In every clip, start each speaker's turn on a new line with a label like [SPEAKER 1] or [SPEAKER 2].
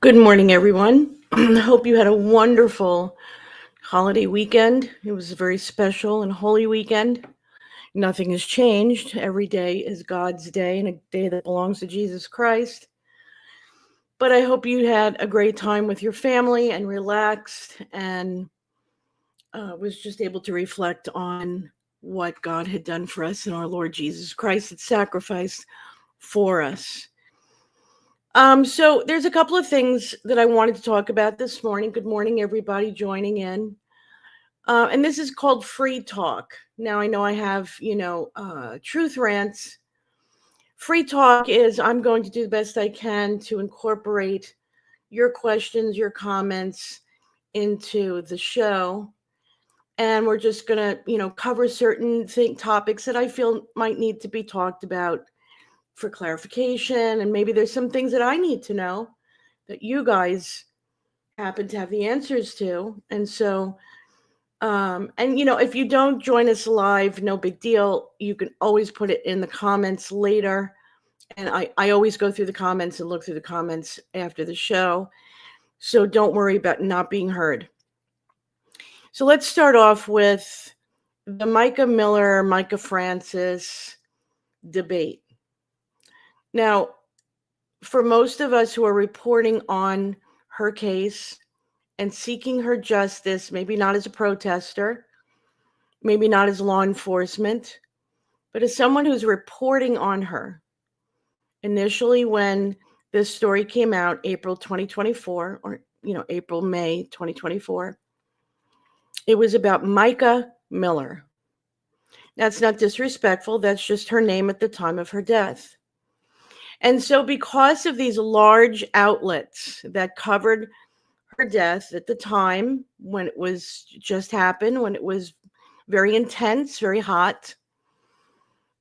[SPEAKER 1] Good morning, everyone. I hope you had a wonderful holiday weekend. It was a very special and holy weekend. Nothing has changed. Every day is God's day and a day that belongs to Jesus Christ. But I hope you had a great time with your family and relaxed and was just able to reflect on what God had done for us in our Lord Jesus Christ, had sacrificed for us. So there's a couple of things that I wanted to talk about this morning. Good morning, everybody joining in. And this is called Free Talk. Now, I know I have, truth rants. Free Talk is I'm going to do the best I can to incorporate your questions, your comments into the show. And we're just going to, cover certain topics that I feel might need to be talked about for clarification, and maybe there's some things that I need to know that you guys happen to have the answers to. And so if you don't join us live, no big deal. You can always put it in the comments later, and I always go through the comments and look through the comments after the show, so don't worry about not being heard. So let's start off with the Mica Miller, Micah Francis debate. Now, for most of us who are reporting on her case and seeking her justice, maybe not as a protester, maybe not as law enforcement, but as someone who's reporting on her. Initially, when this story came out, April 2024, or, May 2024, it was about Mica Miller. That's not disrespectful. That's just her name at the time of her death. And so because of these large outlets that covered her death at the time when it was just happened, when it was very intense, very hot,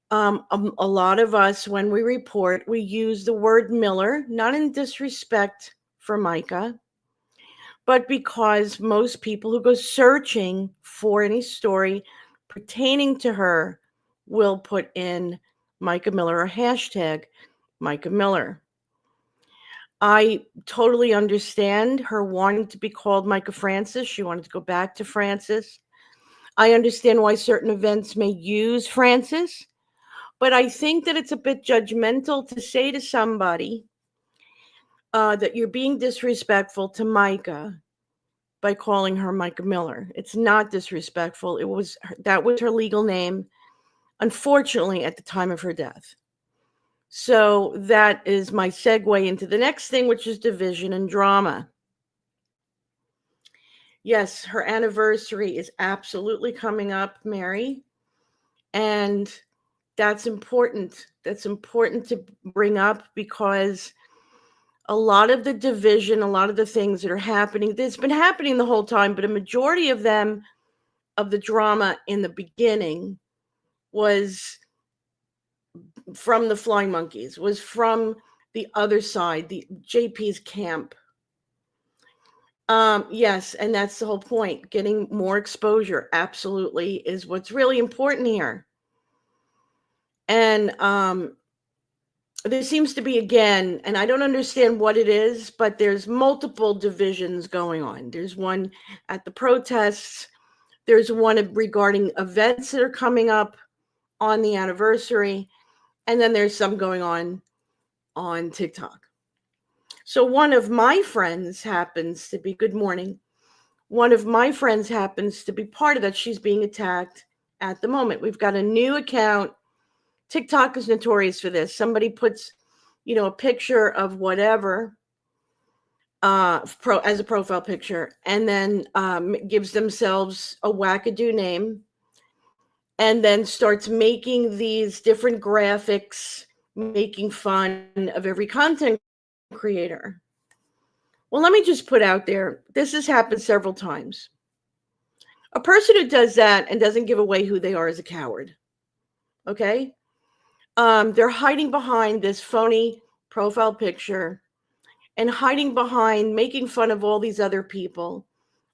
[SPEAKER 1] a lot of us, when we report, we use the word Miller, not in disrespect for Micah, but because most people who go searching for any story pertaining to her will put in Mica Miller or hashtag Mica Miller. I totally understand her wanting to be called Micah Francis. She wanted to go back to Francis. I understand why certain events may use Francis, but I think that it's a bit judgmental to say to somebody that you're being disrespectful to Micah by calling her Mica Miller. It's not disrespectful. That was her legal name, unfortunately, at the time of her death. So that is my segue into the next thing, which is division and drama. Yes, her anniversary is absolutely coming up, Mary. And that's important. That's important to bring up because a lot of the division, a lot of the things that are happening, it's been happening the whole time, but a majority of them, of the drama in the beginning, was from the Flying Monkeys, was from the other side, the JP's camp. Yes, and that's the whole point. Getting more exposure absolutely is what's really important here. And there seems to be, again, and I don't understand what it is, but there's multiple divisions going on. There's one at the protests. There's one regarding events that are coming up on the anniversary. And then there's some going on TikTok. So one of my friends happens to be, good morning. One of my friends happens to be part of that. She's being attacked at the moment. We've got a new account. TikTok is notorious for this. Somebody puts, a picture of whatever, as a profile picture, and then gives themselves a wackadoo name, and then starts making these different graphics, making fun of every content creator. Well, let me just put out there, this has happened several times. A person who does that and doesn't give away who they are is a coward. Okay? They're hiding behind this phony profile picture and hiding behind making fun of all these other people.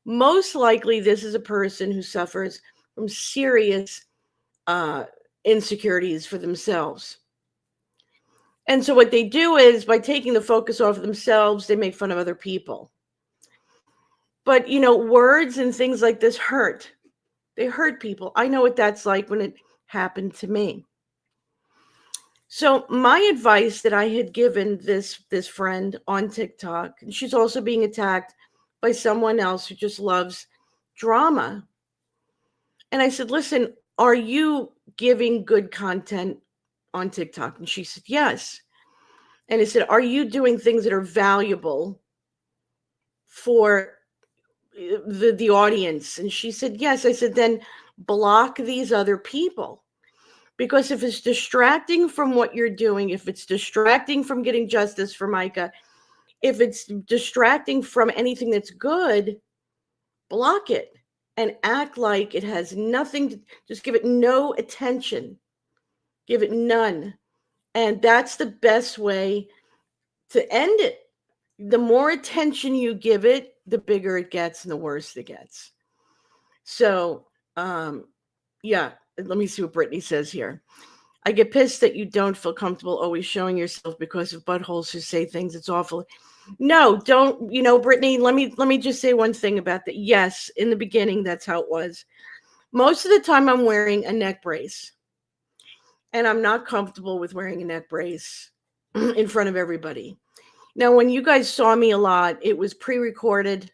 [SPEAKER 1] Most likely, this is a person who suffers from serious insecurities for themselves. And so what they do is, by taking the focus off of themselves, they make fun of other people. But, words and things like this hurt. They hurt people. I know what that's like when it happened to me. So my advice that I had given this friend on TikTok, and she's also being attacked by someone else who just loves drama. And I said, listen, are you giving good content on TikTok? And she said, yes. And I said, are you doing things that are valuable for the audience? And she said, yes. I said, then block these other people. Because if it's distracting from what you're doing, if it's distracting from getting justice for Micah, if it's distracting from anything that's good, block it and act like it has nothing to, just give it no attention. Give it none. And that's the best way to end it. The more attention you give it, the bigger it gets and the worse it gets. So, yeah, let me see what Brittany says here. I get pissed that you don't feel comfortable always showing yourself because of buttholes who say things. It's awful. No, don't, Brittany, let me just say one thing about that. Yes, in the beginning, that's how it was. Most of the time I'm wearing a neck brace, and I'm not comfortable with wearing a neck brace in front of everybody. Now, when you guys saw me a lot, it was pre-recorded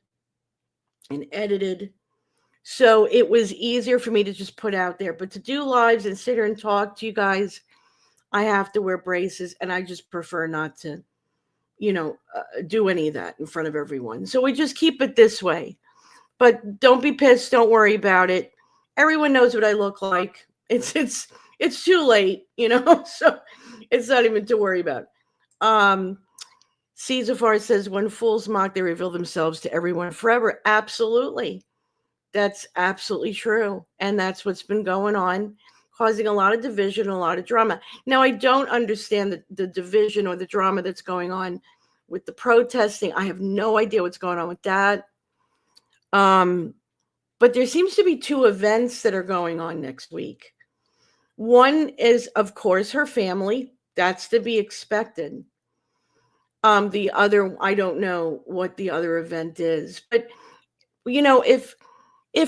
[SPEAKER 1] and edited. So it was easier for me to just put out there. But to do lives and sit here and talk to you guys, I have to wear braces, and I just prefer not to, do any of that in front of everyone. So we just keep it this way. But don't be pissed. Don't worry about it. Everyone knows what I look like. It's too late, so it's not even to worry about. Caesar says, when fools mock, they reveal themselves to everyone forever. Absolutely. That's absolutely true. And that's what's been going on, causing a lot of division, a lot of drama. Now, I don't understand the division or the drama that's going on with the protesting. I have no idea what's going on with that. But there seems to be two events that are going on next week. One is, of course, her family. That's to be expected. The other, I don't know what the other event is. But, if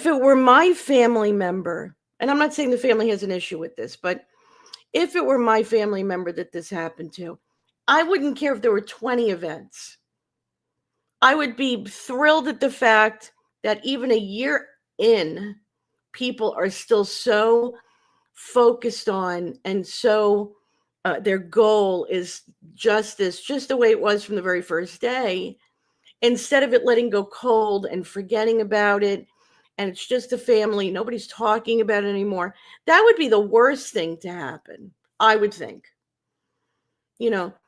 [SPEAKER 1] it were my family member, and I'm not saying the family has an issue with this, but if it were my family member that this happened to, I wouldn't care if there were 20 events. I would be thrilled at the fact that even a year in, people are still so focused on and so their goal is justice, just the way it was from the very first day, instead of it letting go cold and forgetting about it. And it's just a family. Nobody's talking about it anymore. That would be the worst thing to happen, I would think.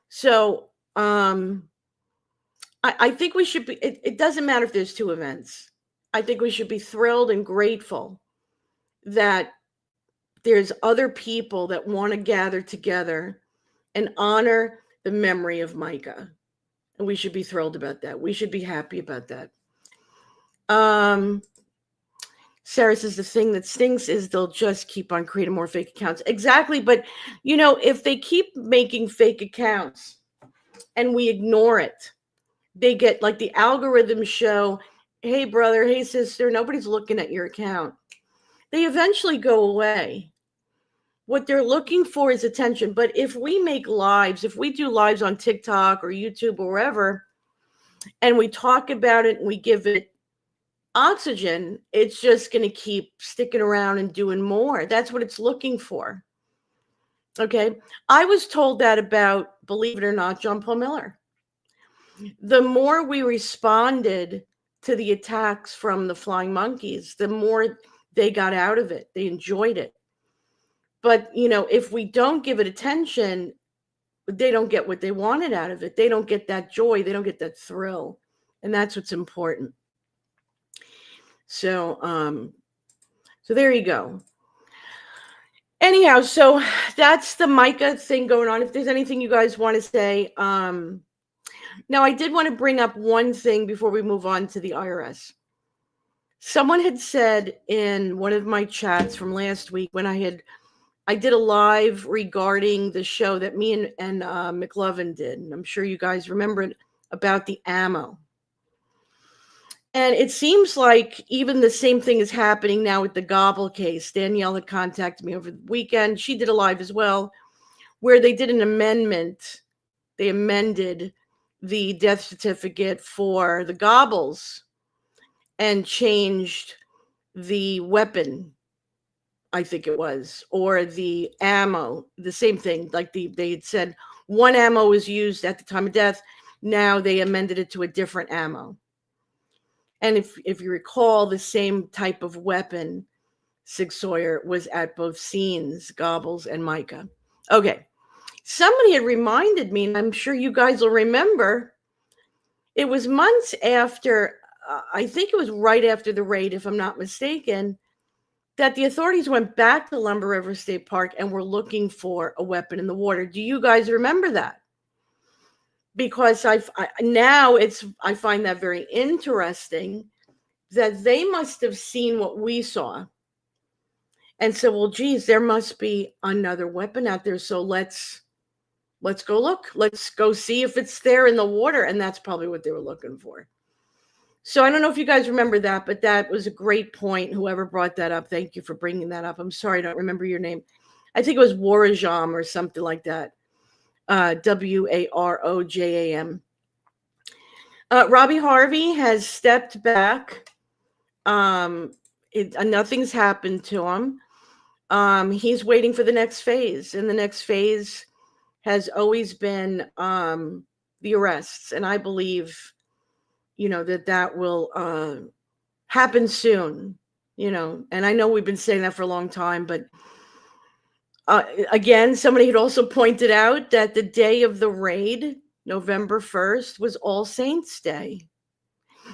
[SPEAKER 1] So I think we should be, it doesn't matter if there's two events. I think we should be thrilled and grateful that there's other people that want to gather together and honor the memory of Micah. And we should be thrilled about that. We should be happy about that. Sarah says the thing that stinks is they'll just keep on creating more fake accounts. Exactly. But, if they keep making fake accounts and we ignore it, they get like the algorithms show, hey, brother, hey, sister, nobody's looking at your account. They eventually go away. What they're looking for is attention. But if we make lives, if we do lives on TikTok or YouTube or wherever, and we talk about it and we give it oxygen, it's just going to keep sticking around and doing more. That's what it's looking for. Okay. I was told that about, believe it or not, John Paul Miller. the more we responded to the attacks from the flying monkeys, the more they got out of it. They enjoyed it. But, if we don't give it attention, they don't get what they wanted out of it. They don't get that joy. They don't get that thrill. And that's what's important. So there you go. Anyhow, so that's the Micah thing going on. If there's anything you guys want to say, now I did want to bring up one thing before we move on to the IRS. Someone had said in one of my chats from last week when I did a live regarding the show that me and McLovin did, and I'm sure you guys remember it, about the ammo. And it seems like even the same thing is happening now with the Gobble case. Danielle had contacted me over the weekend. She did a live as well, where they did an amendment. They amended the death certificate for the Gobbles and changed the weapon, I think it was, or the ammo, the same thing. Like they had said one ammo was used at the time of death. Now they amended it to a different ammo. And if you recall, the same type of weapon, Sig Sawyer, was at both scenes, Gobbles and Micah. Okay. Somebody had reminded me, and I'm sure you guys will remember, it was months after, I think it was right after the raid, if I'm not mistaken, that the authorities went back to Lumber River State Park and were looking for a weapon in the water. Do you guys remember that? Because I find that very interesting that they must have seen what we saw and said, well, geez, there must be another weapon out there. So let's go look. Let's go see if it's there in the water. And that's probably what they were looking for. So I don't know if you guys remember that, but that was a great point. Whoever brought that up, thank you for bringing that up. I'm sorry, I don't remember your name. I think it was Warajam or something like that. Warojam. Robbie Harvey has stepped back. Nothing's happened to him. He's waiting for the next phase, and the next phase has always been the arrests, and I believe that will happen soon, and I know we've been saying that for a long time, but again, somebody had also pointed out that the day of the raid, November 1st, was All Saints Day.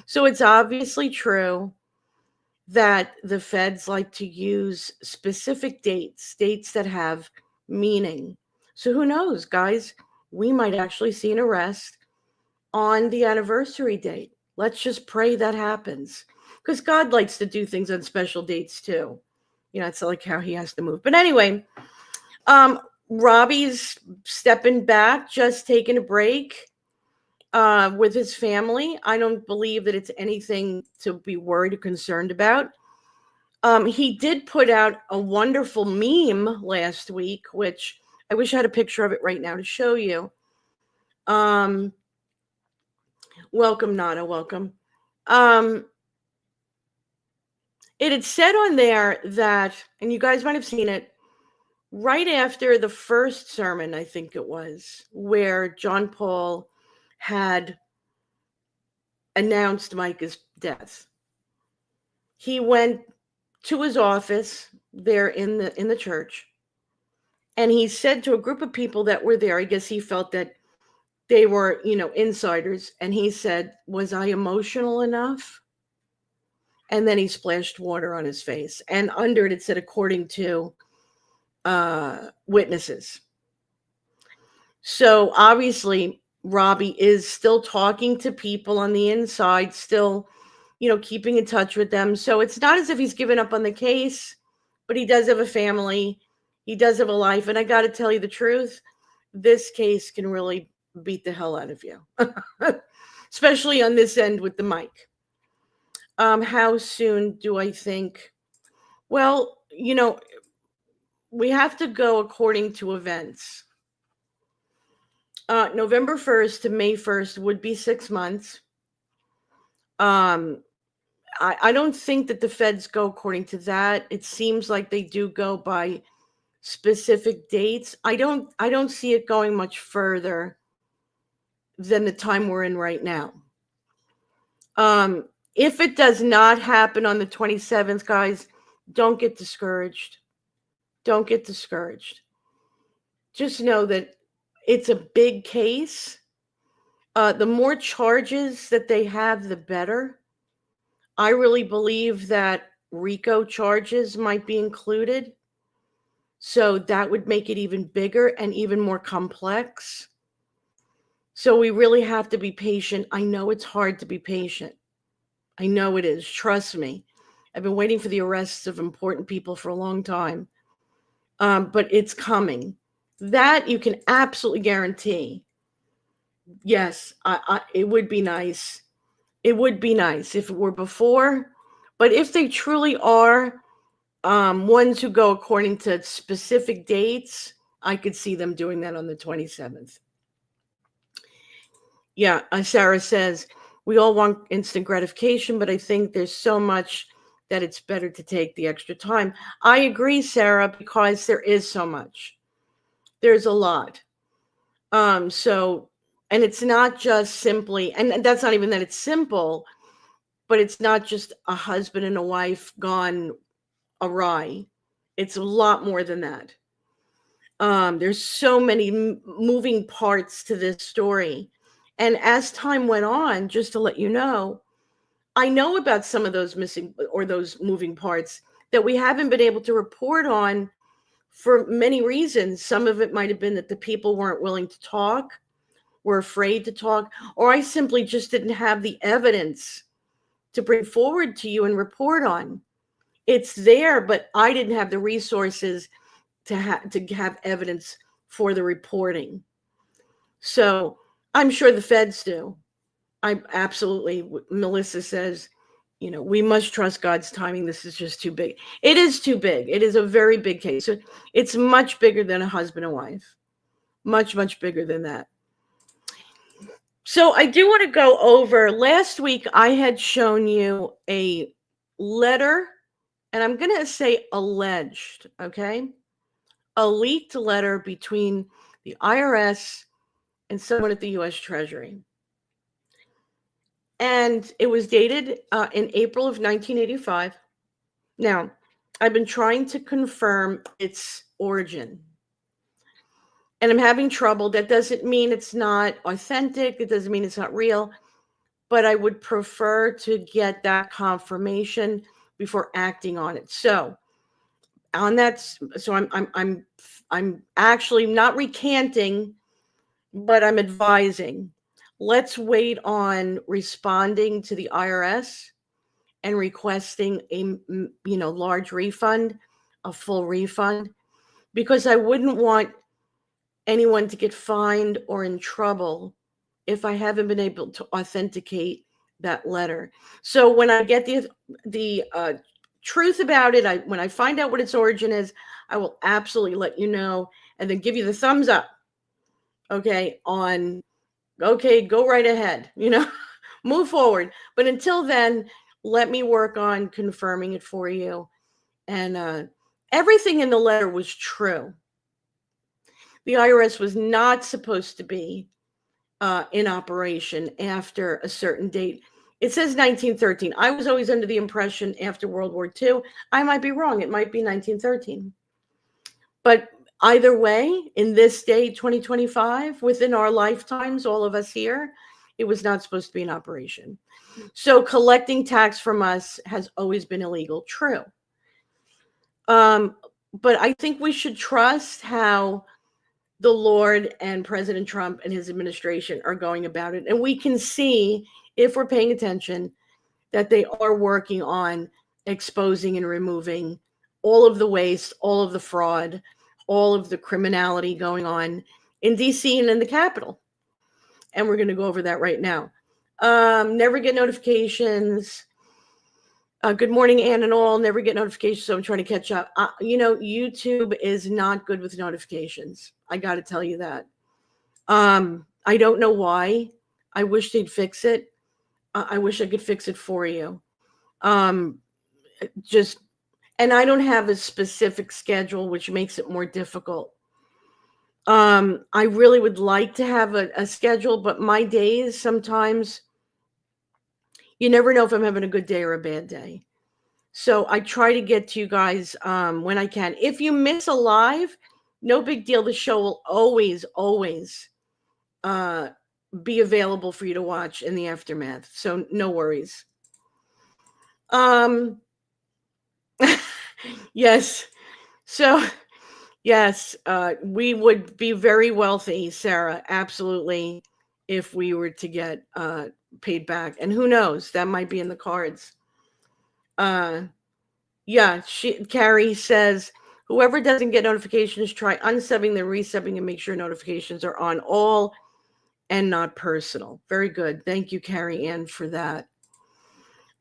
[SPEAKER 1] So it's obviously true that the feds like to use specific dates that have meaning. So who knows, guys? We might actually see an arrest on the anniversary date. Let's just pray that happens, because God likes to do things on special dates too. It's like how he has to move. But anyway, Robbie's stepping back, just taking a break with his family. I don't believe that it's anything to be worried or concerned about. He did put out a wonderful meme last week, which I wish I had a picture of it right now to show you. Welcome, Nana. Welcome. It had said on there that, and you guys might have seen it, right after the first sermon, I think it was, where John Paul had announced Micah's death. He went to his office there in the church, and he said to a group of people that were there, I guess he felt that they were, insiders, and he said, was I emotional enough? And then he splashed water on his face, and under it said, according to witnesses. So obviously Robbie is still talking to people on the inside, still, keeping in touch with them. So it's not as if he's given up on the case, but he does have a family. He does have a life. And I got to tell you the truth, this case can really beat the hell out of you, especially on this end with the mic. How soon do I think? Well, we have to go according to events. November 1st to May 1st would be 6 months. I don't think that the feds go according to that. It seems like they do go by specific dates. I don't see it going much further than the time we're in right now. If it does not happen on the 27th, guys, don't get discouraged. Don't get discouraged. Just know that it's a big case. The more charges that they have, the better. I really believe that RICO charges might be included. So that would make it even bigger and even more complex. So we really have to be patient. I know it's hard to be patient. I know it is. Trust me. I've been waiting for the arrests of important people for a long time. But it's coming. That you can absolutely guarantee. Yes, it would be nice. It would be nice if it were before. But if they truly are ones who go according to specific dates, I could see them doing that on the 27th. Yeah, Sarah says, we all want instant gratification, but I think there's so much that it's better to take the extra time. I agree, Sarah, because there is so much. There's a lot. And it's not just simply, and that's not even that it's simple, but it's not just a husband and a wife gone awry. It's a lot more than that. There's so many moving parts to this story. And as time went on, just to let you know, I know about some of those missing or those moving parts that we haven't been able to report on for many reasons. Some of it might have been that the people weren't willing to talk, were afraid to talk, or I simply just didn't have the evidence to bring forward to you and report on. It's there, but I didn't have the resources to have evidence for the reporting. So I'm sure the feds do. I absolutely, Melissa says, we must trust God's timing. This is just too big. It is too big. It is a very big case. It's much bigger than a husband and wife. Much, much bigger than that. So I do want to go over, last week I had shown you a letter, and I'm going to say alleged, okay? A leaked letter between the IRS and someone at the U.S. Treasury. And it was dated in April of 1985. Now, I've been trying to confirm its origin. And I'm having trouble. That doesn't mean it's not authentic. It doesn't mean it's not real. But I would prefer to get that confirmation before acting on it. So on that, so I'm actually not recanting, but I'm advising. Let's wait on responding to the IRS and requesting a large refund, a full refund, because I wouldn't want anyone to get fined or in trouble if I haven't been able to authenticate that letter. So when I get the truth about it, when I find out what its origin is, I will absolutely let you know and then give you the thumbs up. Okay, go right ahead, move forward. But until then, let me work on confirming it for you. And everything in the letter was true. The IRS was not supposed to be in operation after a certain date. It says 1913. I was always under the impression after World War II. I might be wrong. It might be 1913. But either way, in this day, 2025, within our lifetimes, all of us here, it was not supposed to be in operation. So collecting tax from us has always been illegal. True. But I think we should trust how the Lord and President Trump and his administration are going about it. And we can see, if we're paying attention, that they are working on exposing and removing all of the waste, all of the fraud, all of the criminality going on in DC and in the Capitol. And we're going to go over that right now. Never get notifications. Good morning, Ann and all. Never get notifications, so I'm trying to catch up. YouTube is not good with notifications. I got to tell you that. I don't know why. I wish they'd fix it. I wish I could fix it for you. And I don't have a specific schedule, which makes it more difficult. I really would like to have a schedule, but my days sometimes, you never know if I'm having a good day or a bad day. So I try to get to you guys when I can. If you miss a live, no big deal. The show will always uh, be available for you to watch in the aftermath. So no worries. Um, yes. So yes, we would be very wealthy, Sarah. Absolutely, if we were to get paid back, and who knows, that might be in the cards. Yeah, Carrie says whoever doesn't get notifications, try unsubbing then resubbing and make sure notifications are on all and not personal. Very good. Thank you, Carrie Ann, for that.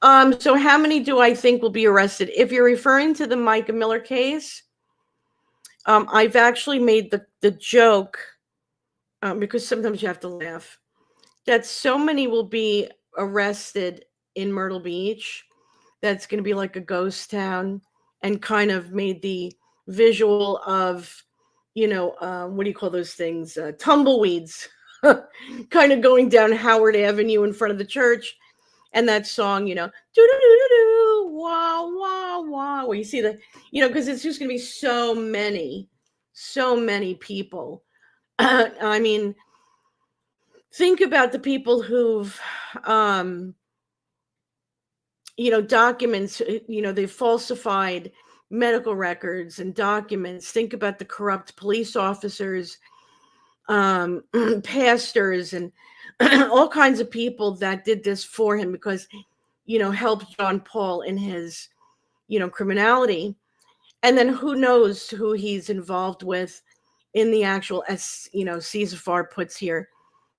[SPEAKER 1] So how many do I think will be arrested? If you're referring to the Mica Miller case, I've actually made the joke, because sometimes you have to laugh, that so many will be arrested in Myrtle Beach that's going to be like a ghost town, and kind of made the visual of, what do you call those things? Tumbleweeds, kind of going down Howard Avenue in front of the church. And that song, do do do do do, wah wah wah, where you see because it's just going to be so many people. I mean, think about the people who've, documents, they've falsified medical records and documents. Think about the corrupt police officers, pastors, and all kinds of people that did this for him because, helped John Paul in his, criminality. And then who knows who he's involved with in the actual, as Caesar puts here,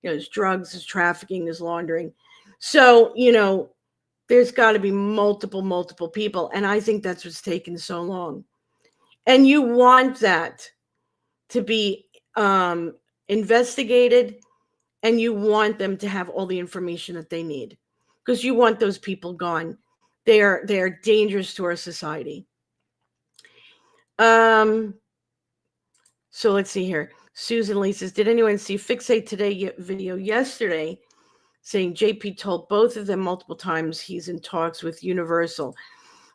[SPEAKER 1] his drugs, his trafficking, his laundering. So, there's got to be multiple people. And I think that's what's taken so long. And you want that to be investigated, and you want them to have all the information that they need, because you want those people gone. They are dangerous to our society. So let's see here. Susan Lee says, did anyone see Fixate Today video yesterday saying JP told both of them multiple times he's in talks with Universal?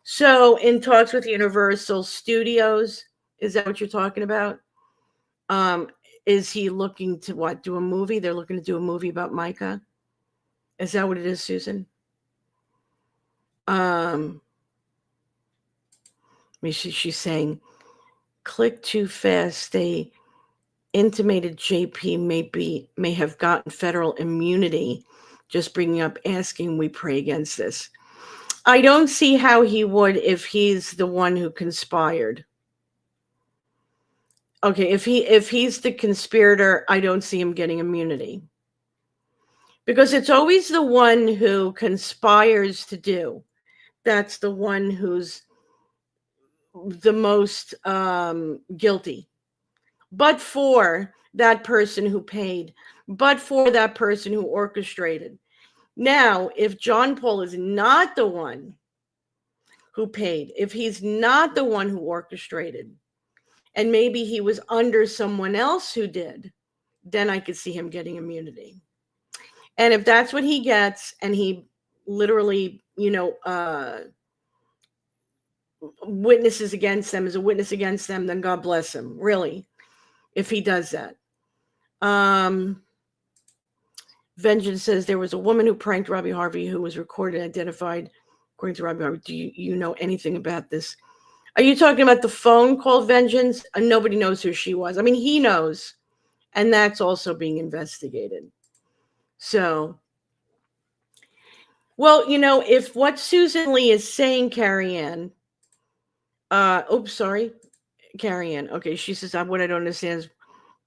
[SPEAKER 1] So in talks with Universal Studios, is that what you're talking about? Is he looking to do a movie? They're looking to do a movie about Micah. Is that what it is, Susan? She's saying, click too fast. They intimated JP may have gotten federal immunity. Just bringing up, asking we pray against this. I don't see how he would if he's the one who conspired. Okay, if he's the conspirator, I don't see him getting immunity. Because it's always the one who conspires to do. That's the one who's the most guilty. But for that person who paid, but for that person who orchestrated. Now, if John Paul is not the one who paid, if he's not the one who orchestrated, and maybe he was under someone else who did, then I could see him getting immunity. And if that's what he gets, and he literally, witnesses against them, is a witness against them, then God bless him, really, if he does that. Vengeance says there was a woman who pranked Robbie Harvey who was recorded and identified according to Robbie Harvey. Do you know anything about this? Are you talking about the phone call, Vengeance? Nobody knows who she was. I mean, he knows, and that's also being investigated. So, well, if what Susan Lee is saying, Carrie Ann, Carrie Ann. Okay, she says, what I don't understand is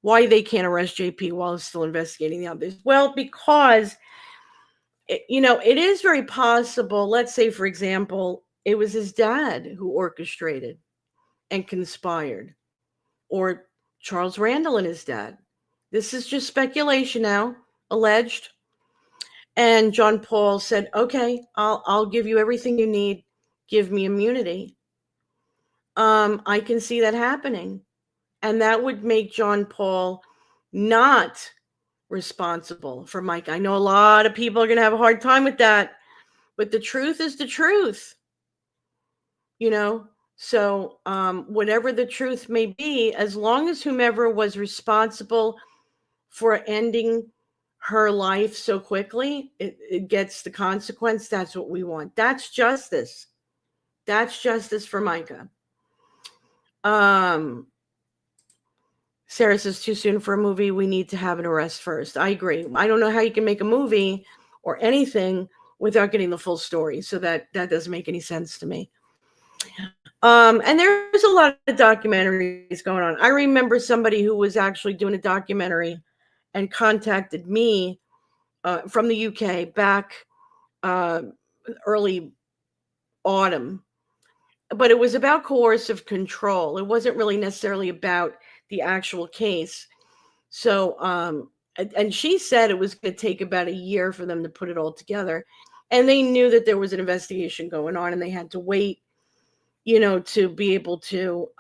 [SPEAKER 1] why they can't arrest JP while it's still investigating the others. Well, because, it is very possible. Let's say, for example, it was his dad who orchestrated and conspired, or Charles Randall and his dad. This is just speculation now, alleged. And John Paul said, okay, I'll give you everything you need. Give me immunity. I can see that happening. And that would make John Paul not responsible for Micah. I know a lot of people are going to have a hard time with that, but the truth is the truth, So whatever the truth may be, as long as whomever was responsible for ending her life so quickly, it gets the consequence. That's what we want. That's justice. That's justice for Micah. Sarah says, too soon for a movie. We need to have an arrest first. I agree. I don't know how you can make a movie or anything without getting the full story. So that doesn't make any sense to me. And there's a lot of documentaries going on. I remember somebody who was actually doing a documentary and contacted me from the UK back early autumn. But it was about coercive control. It wasn't really necessarily about the actual case. So, and she said it was going to take about a year for them to put it all together. And they knew that there was an investigation going on and they had to wait, to be able to,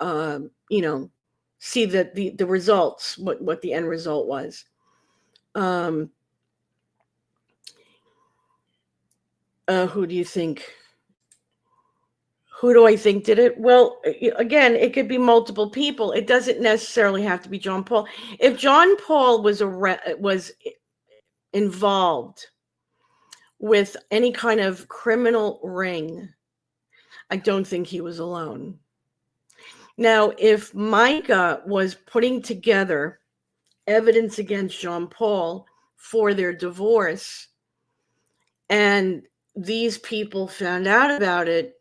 [SPEAKER 1] see that the results, what the end result was. Who do you think? Who do I think did it? Well, again, it could be multiple people. It doesn't necessarily have to be John Paul. If John Paul was involved with any kind of criminal ring, I don't think he was alone. Now, if Micah was putting together evidence against John Paul for their divorce, and these people found out about it,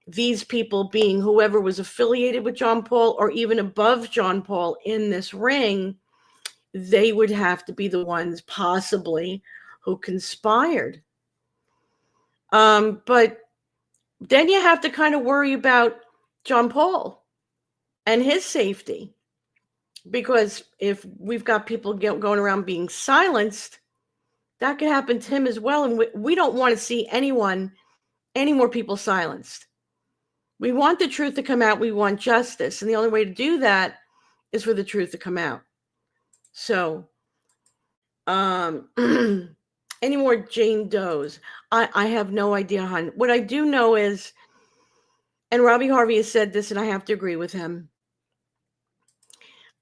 [SPEAKER 1] these people being whoever was affiliated with John Paul or even above John Paul in this ring, they would have to be the ones possibly who conspired. But then you have to kind of worry about John Paul and his safety. Because if we've got people going around being silenced, that could happen to him as well. And we don't want to see any more people silenced. We want the truth to come out. We want justice. And the only way to do that is for the truth to come out. So, any more Jane Does? I have no idea, hon. What I do know is, and Robbie Harvey has said this, and I have to agree with him.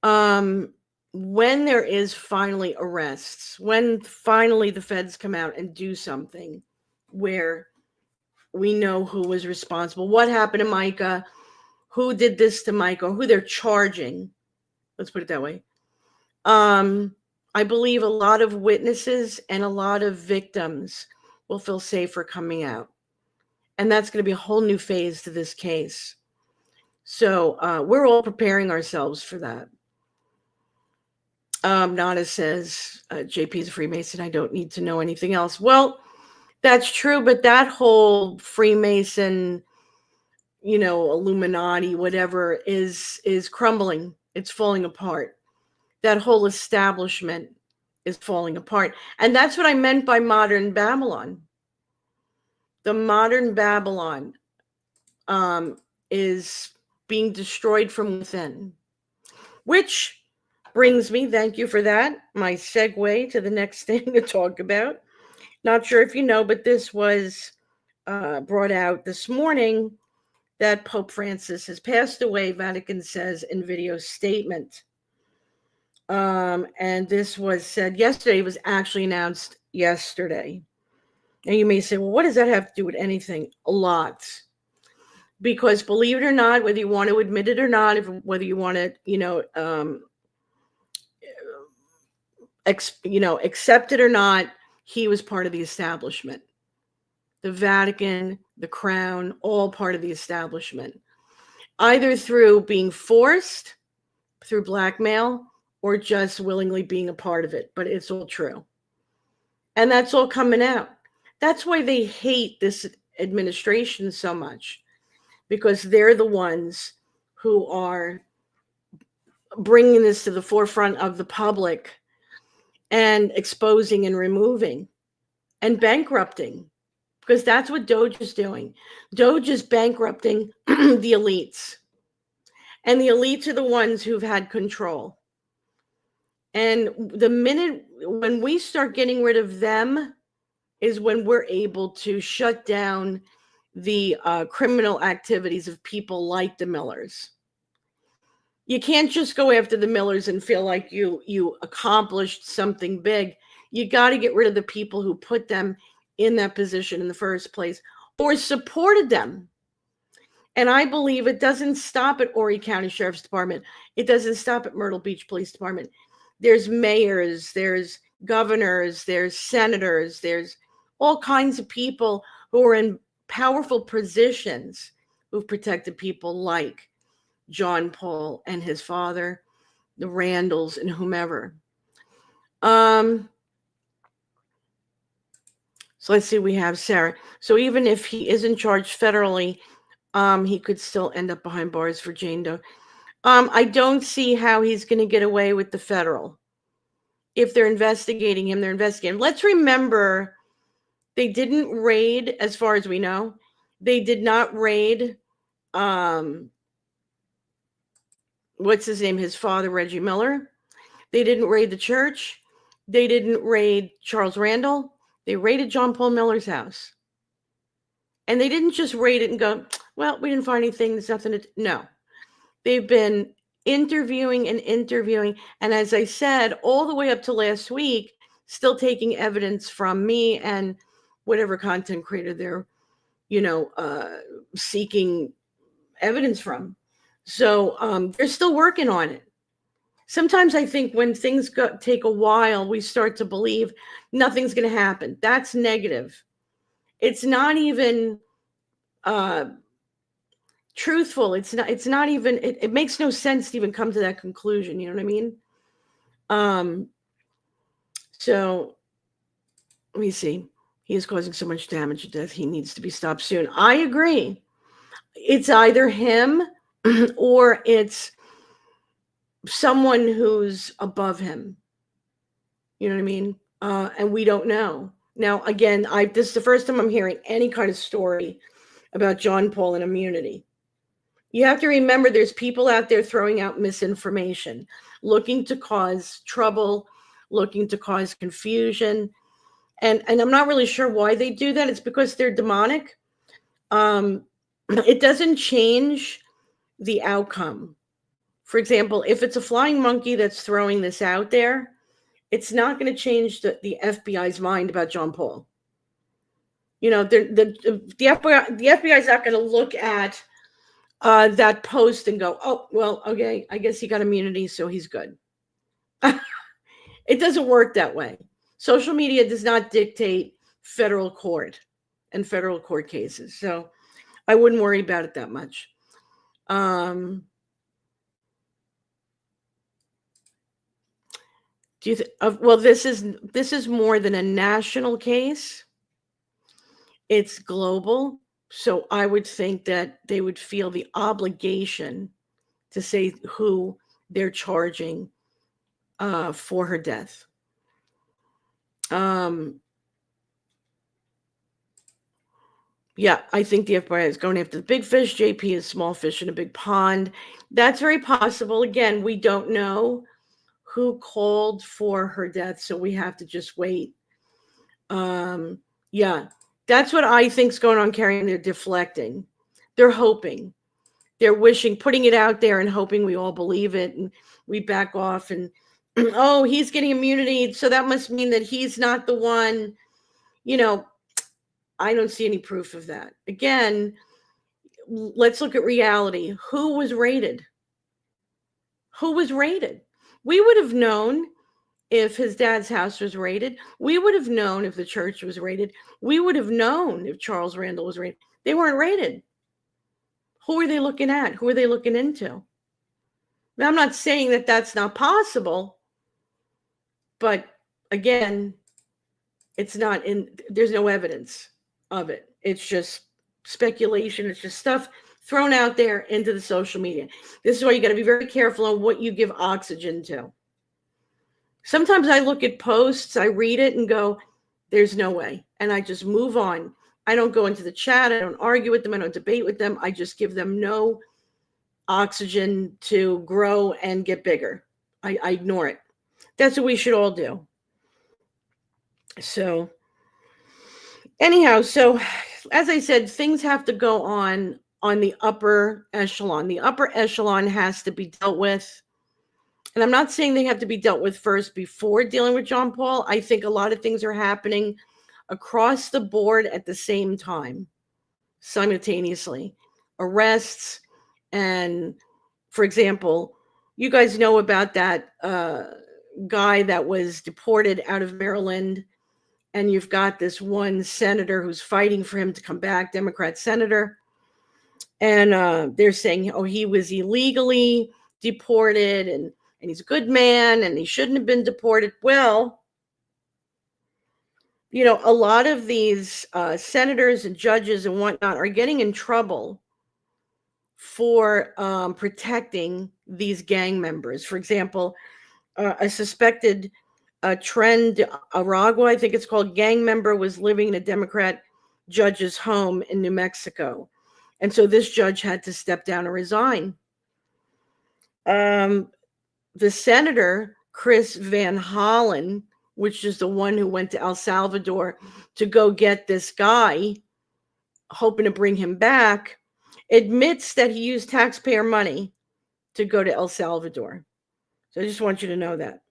[SPEAKER 1] When there is finally arrests, when finally the feds come out and do something where we know who was responsible, what happened to Micah, who did this to Micah, who they're charging, let's put it that way. I believe a lot of witnesses and a lot of victims will feel safer coming out. And that's going to be a whole new phase to this case. So we're all preparing ourselves for that. Nada says, JP is a Freemason. I don't need to know anything else. Well, that's true, but that whole Freemason, Illuminati, whatever, is crumbling. It's falling apart. That whole establishment is falling apart. And that's what I meant by modern Babylon. The modern Babylon is being destroyed from within, which brings me, thank you for that, my segue to the next thing to talk about. Not sure if you know, but this was brought out this morning that Pope Francis has passed away, Vatican says in video statement. And this was said yesterday. It was actually announced yesterday. And you may say, well, what does that have to do with anything? A lot. Because believe it or not, whether you want to admit it or not, whether you want to, accept it or not, he was part of the establishment. The Vatican, the crown, all part of the establishment. Either through being forced, through blackmail, or just willingly being a part of it. But it's all true. And that's all coming out. That's why they hate this administration so much. Because they're the ones who are bringing this to the forefront of the public and exposing and removing and bankrupting, because that's what Doge is doing. Doge is bankrupting the elites. And the elites are the ones who've had control. And the minute when we start getting rid of them is when we're able to shut down the criminal activities of people like the Millers. You can't just go after the Millers and feel like you accomplished something big. You got to get rid of the people who put them in that position in the first place or supported them. And I believe it doesn't stop at Horry County Sheriff's Department. It doesn't stop at Myrtle Beach Police Department. There's mayors, there's governors, there's senators, there's all kinds of people who are in powerful positions who've protected people like John Paul and his father, the Randalls, and whomever. So let's see, we have Sarah. So even if he isn't charged federally, he could still end up behind bars for Jane Doe. I don't see how he's going to get away with the federal. If they're investigating him, they're investigating him. Let's remember, they didn't raid, as far as we know. They did not raid, what's his name? His father, Reggie Miller. They didn't raid the church. They didn't raid Charles Randall. They raided John Paul Miller's house. And they didn't just raid it and go, well, we didn't find anything. There's nothing to. No. They've been interviewing and interviewing. And as I said, all the way up to last week, still taking evidence from me and whatever content creator they're, seeking evidence from. So they're still working on it. Sometimes I think when things take a while, we start to believe nothing's going to happen. That's negative. It's not even truthful. It's not even, it makes no sense to even come to that conclusion. You know what I mean? So let me see. He is causing so much damage and death. He needs to be stopped soon. I agree. It's either him or it's someone who's above him. You know what I mean? And we don't know. Now, again, this is the first time I'm hearing any kind of story about John Paul and immunity. You have to remember there's people out there throwing out misinformation, looking to cause trouble, looking to cause confusion. And I'm not really sure why they do that. It's because they're demonic. It doesn't change the outcome. For example, if it's a flying monkey that's throwing this out there, it's not going to change the FBI's mind about John Paul. The FBI is not going to look at that post and go, oh, well, okay, I guess he got immunity, so he's good. It doesn't work that way. Social media does not dictate federal court and federal court cases. So I wouldn't worry about it that much. Do you well, this is more than a national case. It's global. So I would think that they would feel the obligation to say who they're charging for her death. Yeah, I think the FBI is going after the big fish. JP is small fish in a big pond. That's very possible. Again, we don't know who called for her death, so we have to just wait. Yeah, that's what I think is going on, Carrie. They're deflecting. They're hoping. They're wishing, putting it out there and hoping we all believe it and we back off and, oh, he's getting immunity, so that must mean that he's not the one. I don't see any proof of that. Again, let's look at reality. Who was raided? Who was raided? We would have known if his dad's house was raided. We would have known if the church was raided. We would have known if Charles Randall was raided. They weren't raided. Who are they looking at? Who are they looking into? Now, I'm not saying that that's not possible, but again, there's no evidence of it. It's just speculation. It's just stuff thrown out there into the social media. This is why you got to be very careful on what you give oxygen to. Sometimes I look at posts, I read it and go, there's no way. And I just move on. I don't go into the chat. I don't argue with them. I don't debate with them. I just give them no oxygen to grow and get bigger. I ignore it. That's what we should all do. So anyhow, so as I said, things have to go on the upper echelon. The upper echelon has to be dealt with. And I'm not saying they have to be dealt with first before dealing with John Paul. I think a lot of things are happening across the board at the same time, simultaneously. Arrests and, for example, you guys know about that guy that was deported out of Maryland, and you've got this one senator who's fighting for him to come back, Democrat senator, and they're saying, oh, he was illegally deported, and he's a good man, and he shouldn't have been deported. Well, you know, a lot of these senators and judges and whatnot are getting in trouble for protecting these gang members. For example, a suspected Trend Aragua, I think it's called, gang member was living in a Democrat judge's home in New Mexico. And so this judge had to step down and resign. The senator, Chris Van Hollen, which is the one who went to El Salvador to go get this guy, hoping to bring him back, admits that he used taxpayer money to go to El Salvador. So I just want you to know that.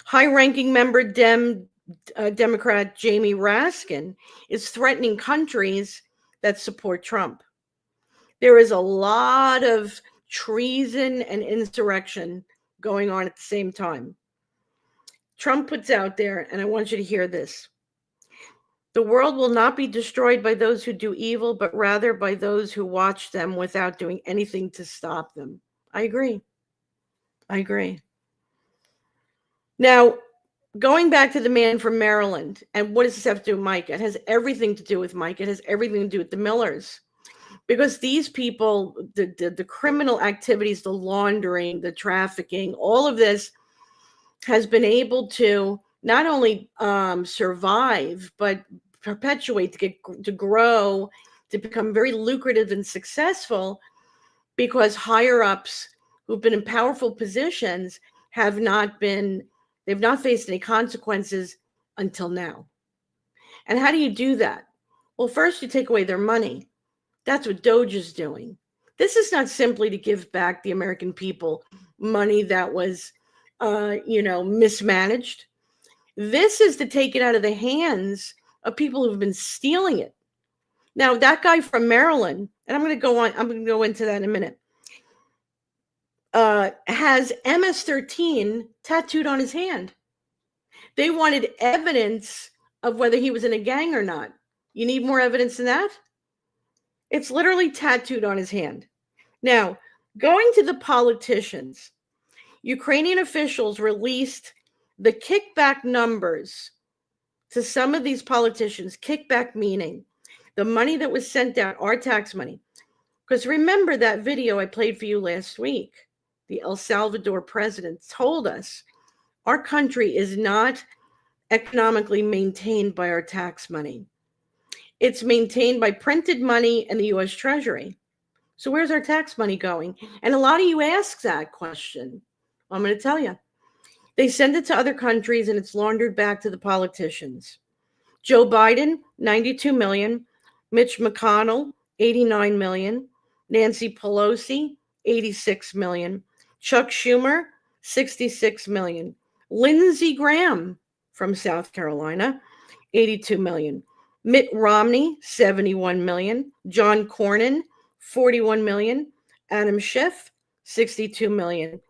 [SPEAKER 1] High-ranking member Democrat Jamie Raskin is threatening countries that support Trump. There is a lot of treason and insurrection going on at the same time. Trump puts out there, and I want you to hear this: the world will not be destroyed by those who do evil, but rather by those who watch them without doing anything to stop them. I agree. I agree. Now, going back to the man from Maryland, and what does this have to do with Micah? It has everything to do with Micah. It has everything to do with the Millers. Because these people, the criminal activities, the laundering, the trafficking, all of this has been able to not only survive, but perpetuate, to grow, to become very lucrative and successful, because higher ups who've been in powerful positions they've not faced any consequences until now. And how do you do that? Well, first you take away their money. That's what Doge is doing. This is not simply to give back the American people money that was, mismanaged. This is to take it out of the hands of people who've been stealing it. Now, that guy from Maryland, and I'm going to go into that in a minute, has MS-13 tattooed on his hand. They wanted evidence of whether he was in a gang or not. You need more evidence than that? It's literally tattooed on his hand. Now, going to the politicians, Ukrainian officials released the kickback numbers to some of these politicians. Kickback meaning the money that was sent out, our tax money. Because remember that video I played for you last week? The El Salvador president told us our country is not economically maintained by our tax money. It's maintained by printed money and the U.S. Treasury. So where's our tax money going? And a lot of you ask that question. I'm going to tell you. They send it to other countries and it's laundered back to the politicians. Joe Biden, 92 million. Mitch McConnell, 89 million. Nancy Pelosi, 86 million. Chuck Schumer, 66 million. Lindsey Graham from South Carolina, 82 million. Mitt Romney, 71 million. John Cornyn, 41 million. Adam Schiff, 62 million.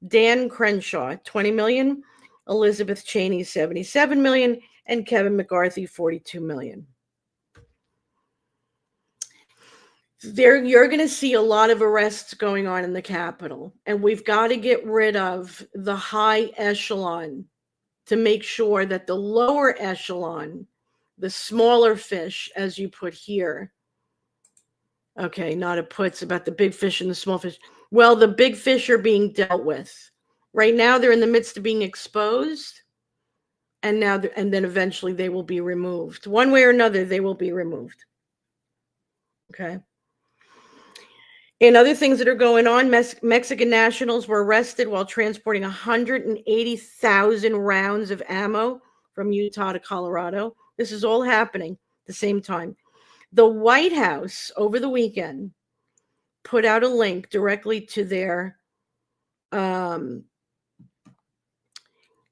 [SPEAKER 1] Dan Crenshaw, 20 million. Elizabeth Cheney, 77 million. And Kevin McCarthy, 42 million. You're going to see a lot of arrests going on in the Capitol. And we've got to get rid of the high echelon to make sure that the lower echelon, the smaller fish, as you put here. Okay, not a put, it's about the big fish and the small fish. Well, the big fish are being dealt with. Right now, they're in the midst of being exposed. And then eventually they will be removed. One way or another, they will be removed. Okay. And other things that are going on, Mexican nationals were arrested while transporting 180,000 rounds of ammo from Utah to Colorado. This is all happening at the same time. The White House over the weekend put out a link directly to their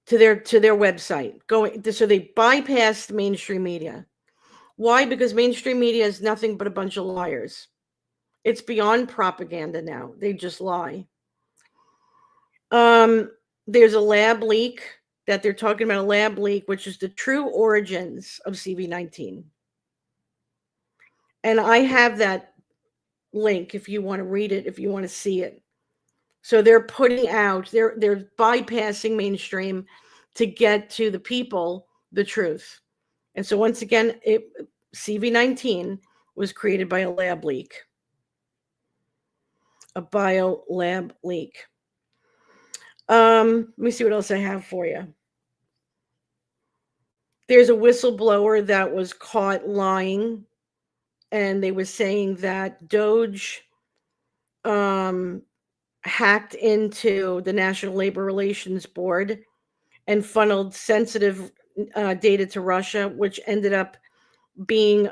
[SPEAKER 1] website. So they bypassed mainstream media. Why? Because mainstream media is nothing but a bunch of liars. It's beyond propaganda now. They just lie. There's a lab leak that they're talking about, a lab leak, which is the true origins of CV-19. And I have that link if you want to read it, if you want to see it. So they're putting out, they're bypassing mainstream to get to the people the truth. And so once again, CV-19 was created by a lab leak, a bio lab leak. Let me see what else I have for you. There's a whistleblower that was caught lying, and they were saying that Doge hacked into the National Labor Relations Board and funneled sensitive data to Russia, which ended up being,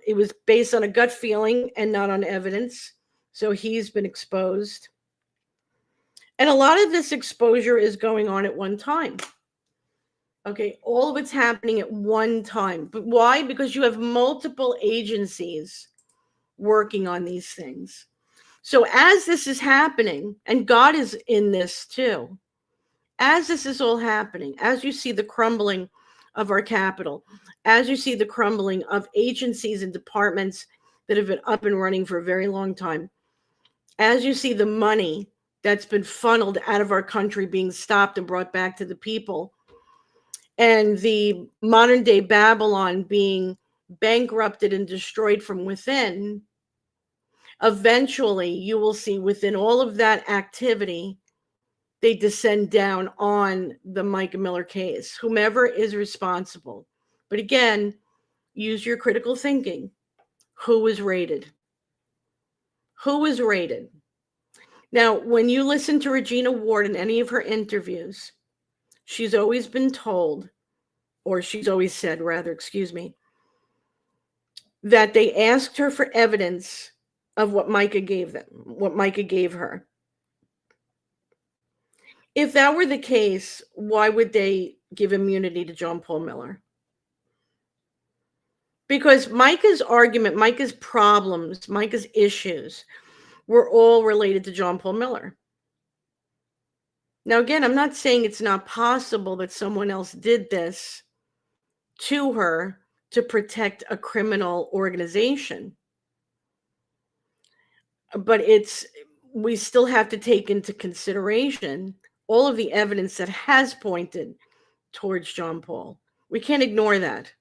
[SPEAKER 1] it was based on a gut feeling and not on evidence. So he's been exposed. And a lot of this exposure is going on at one time. Okay, all of it's happening at one time. But why? Because you have multiple agencies working on these things. So as this is happening, and God is in this too, as this is all happening, as you see the crumbling of our capital, as you see the crumbling of agencies and departments that have been up and running for a very long time, as you see the money that's been funneled out of our country being stopped and brought back to the people, and the modern day Babylon being bankrupted and destroyed from within, eventually you will see within all of that activity, they descend down on the Mica Miller case, whomever is responsible. But again, use your critical thinking. Who was raided? Who was raided? Now, when you listen to Regina Ward in any of her interviews, she's always been told, or she's always said, rather, excuse me, that they asked her for evidence of what Micah gave them, what Micah gave her. If that were the case, why would they give immunity to John Paul Miller? Because Micah's argument, Micah's problems, Micah's issues were all related to John Paul Miller. Now, again, I'm not saying it's not possible that someone else did this to her to protect a criminal organization. But we still have to take into consideration all of the evidence that has pointed towards John Paul. We can't ignore that.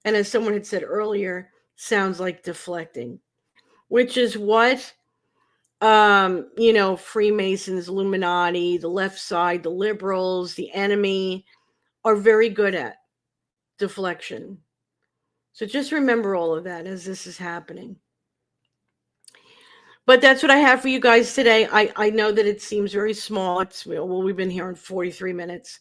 [SPEAKER 1] And as someone had said earlier, sounds like deflecting, which is what, Freemasons, Illuminati, the left side, the liberals, the enemy are very good at deflection. So just remember all of that as this is happening. But that's what I have for you guys today. I know that it seems very small. We've been here in 43 minutes.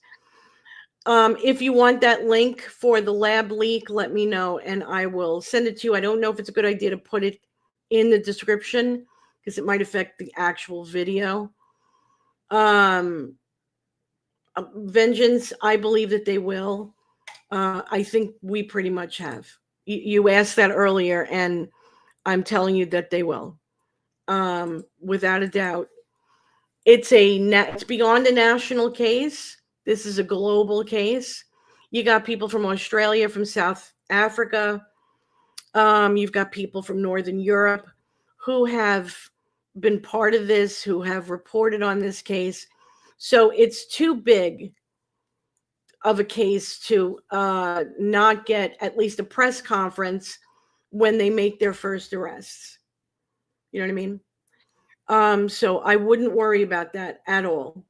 [SPEAKER 1] If you want that link for the lab leak, let me know and I will send it to you. I don't know if it's a good idea to put it in the description because it might affect the actual video. Vengeance, I believe that they will. I think we pretty much have. You asked that earlier, and I'm telling you that they will. Without a doubt. It's beyond a national case. This is a global case. You got people from Australia, from South Africa. You've got people from Northern Europe who have been part of this, who have reported on this case. So it's too big of a case to not get at least a press conference when they make their first arrests. You know what I mean? So I wouldn't worry about that at all.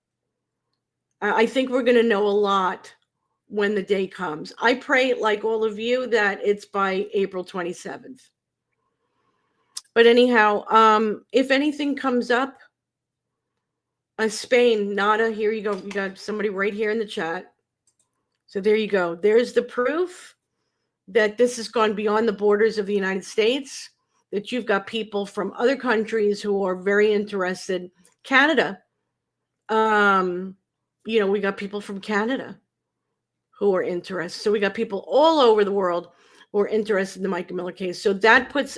[SPEAKER 1] I think we're going to know a lot when the day comes. I pray, like all of you, that it's by April 27th. But anyhow, if anything comes up, Spain, nada, here you go. You got somebody right here in the chat. So there you go. There's the proof that this has gone beyond the borders of the United States, that you've got people from other countries who are very interested. Canada, we got people from Canada who are interested. So we got people all over the world who are interested in the Mica Miller case. So that puts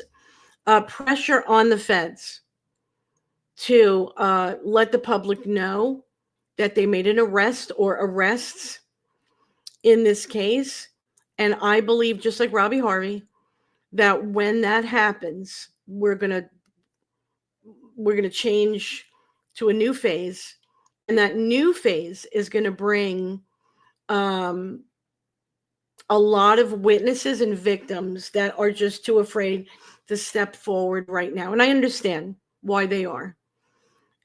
[SPEAKER 1] pressure on the feds to let the public know that they made an arrest or arrests in this case. And I believe, just like Robbie Harvey, that when that happens, we're gonna change to a new phase, and that new phase is going to bring a lot of witnesses and victims that are just too afraid to step forward right now. And I understand why they are.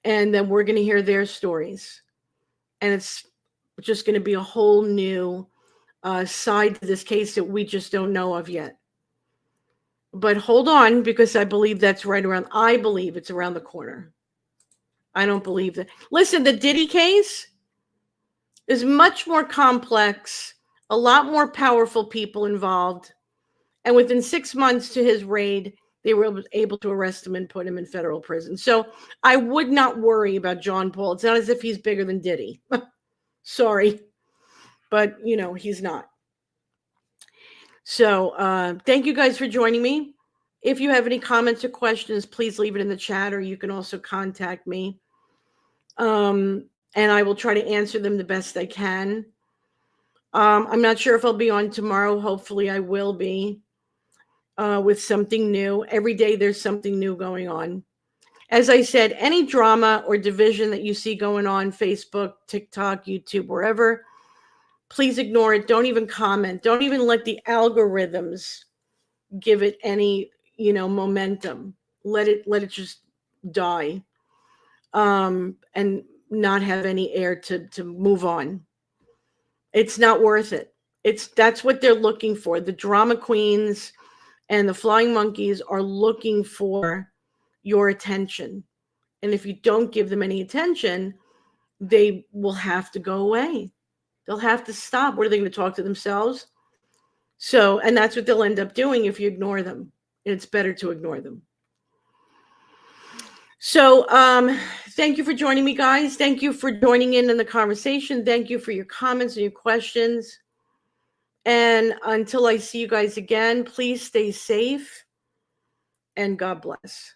[SPEAKER 1] And then we're going to hear their stories. And it's just going to be a whole new side to this case that we just don't know of yet. But hold on, because I believe it's around the corner. I don't believe that. Listen, the Diddy case is much more complex, a lot more powerful people involved. And within 6 months to his raid, they were able to arrest him and put him in federal prison. So I would not worry about John Paul. It's not as if he's bigger than Diddy. Sorry. But, he's not. So thank you guys for joining me. If you have any comments or questions, please leave it in the chat, or you can also contact me. And I will try to answer them the best I can. I'm not sure if I'll be on tomorrow. Hopefully I will be with something new. Every day there's something new going on. As I said, any drama or division that you see going on Facebook, TikTok, YouTube, wherever, please ignore it. Don't even comment. Don't even let the algorithms give it any, momentum. Let it just die. And not have any air to move on. It's not worth it. That's what they're looking for. The drama queens and the flying monkeys are looking for your attention. And if you don't give them any attention, they will have to go away. They'll have to stop. What are they going to talk to themselves? So, and that's what they'll end up doing if you ignore them. And it's better to ignore them. So thank you for joining me, guys. Thank you for joining in the conversation. Thank you for your comments and your questions. And until I see you guys again, please stay safe and God bless.